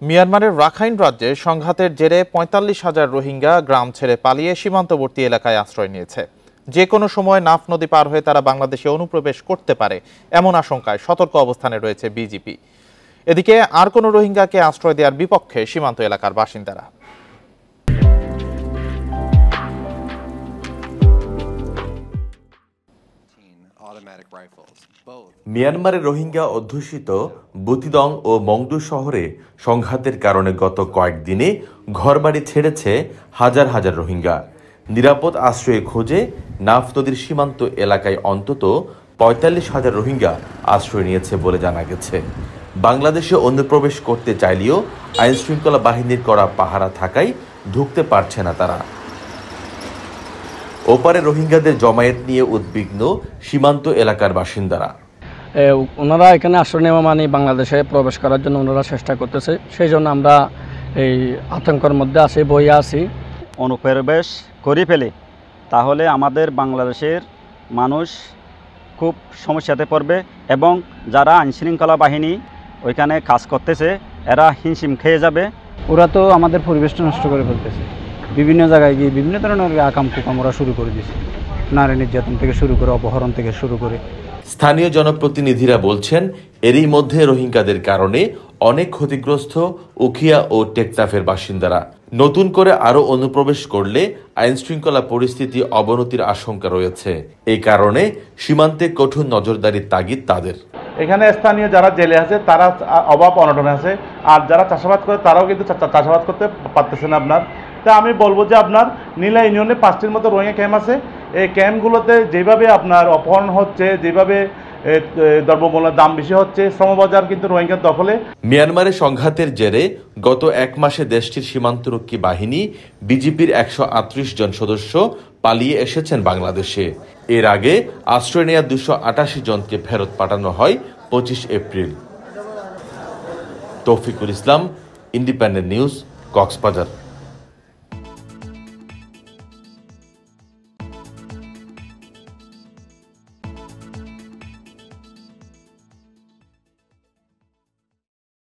মিয়ানমারের রাখাইন রাজ্যে সংঘাতের জেরে ৪৫,০০০ রোহিঙ্গা গ্রাম ছেড়ে পালিয়ে সীমান্তবর্তী এলাকায় আশ্রয় নিয়েছে। যে কোনো সময় নাফ নদী পার হয়ে তারা বাংলাদেশে অনুপ্রবেশ করতে পারে এমন আশঙ্কায় সতর্ক অবস্থানে রয়েছে বিজিপি। এদিকে আর কোনো রোহিঙ্গাকে আশ্রয় দেওয়ার বিপক্ষে সীমান্ত এলাকার বাসিন্দারা। মিয়ানমারের রোহিঙ্গা অধ্যুষিত বুতিদং ও মংডু শহরে সংঘাতের কারণে গত কয়েকদিনে ঘরবাড়ি ছেড়েছে হাজার হাজার রোহিঙ্গা। নিরাপদ আশ্রয়ে খোঁজে নাফ নদীর সীমান্ত এলাকায় অন্তত ৪৫,০০০ রোহিঙ্গা আশ্রয় নিয়েছে বলে জানা গেছে। বাংলাদেশে অনুপ্রবেশ করতে চাইলেও আইনশৃঙ্খলা বাহিনীর করা পাহারা থাকায় ঢুকতে পারছে না তারা। ওপারে রোহিঙ্গাদের জমায়েত নিয়ে উদ্বিগ্ন সীমান্ত এলাকার বাসিন্দারা। ওনারা এখানে আশ্রয় নেওয়া মানে বাংলাদেশে প্রবেশ করার জন্য ওনারা চেষ্টা করতেছে, সেই জন্য আমরা এই আতঙ্কের মধ্যে আছি, বইয়া আছি। অনুপ্রবেশ করে ফেলে তাহলে আমাদের বাংলাদেশের মানুষ খুব সমস্যাতে পড়বে এবং যারা আইনশৃঙ্খলা বাহিনী ওইখানে কাজ করতেছে এরা হিমশিম খেয়ে যাবে। ওরা তো আমাদের পরিবেশটা নষ্ট করে ফেলতেছে, বিভিন্ন জায়গায় গিয়ে বিভিন্ন ধরনের আকাম কুকাম ওরা শুরু করে দিয়েছে, নারী নির্যাতন থেকে শুরু করে অপহরণ থেকে শুরু করে। স্থানীয় জনপ্রতিনিধিরা বলছেন এরই মধ্যে রোহিঙ্গাদের কারণে অনেক ক্ষতিগ্রস্ত উখিয়া ও টেকনাফের বাসিন্দারা। নতুন করে আরও অনুপ্রবেশ করলে আইনশৃঙ্খলা পরিস্থিতি অবনতির আশঙ্কা রয়েছে। এই কারণে সীমান্তে কঠোর নজরদারির তাগিদ তাদের। এখানে স্থানীয় যারা জেলে আছে তারা অভাব অনটনে আছে, আর যারা চাষাবাদ করে তারাও কিন্তু চাষাবাদ করতে পারতেছে না আপনার। তা আমি বলবো যে আপনার নীলা ইউনিয়নে 5টির মতো রোহিঙ্গা ক্যাম্প আছে। এই ক্যাম্পগুলোতে যেভাবে আপনার অপহরণ হচ্ছে, যেভাবে দ্রব্যমূল্যের দাম বেশি হচ্ছে, শ্রমবাজার কিন্তু রোহিঙ্গার দখলে। মিয়ানমারের সংঘাতের জেরে গত এক মাসে দেশটির সীমান্তরক্ষী বাহিনী বিজিপির ১৩৮ জন সদস্য পালিয়ে এসেছেন বাংলাদেশে। এর আগে আশ্রয় নেওয়া ২৮৮ জনকে ফেরত পাঠানো হয় ২৫ এপ্রিল। তৌফিকুল ইসলাম, ইন্ডিপেন্ডেন্ট নিউজ, কক্সবাজার।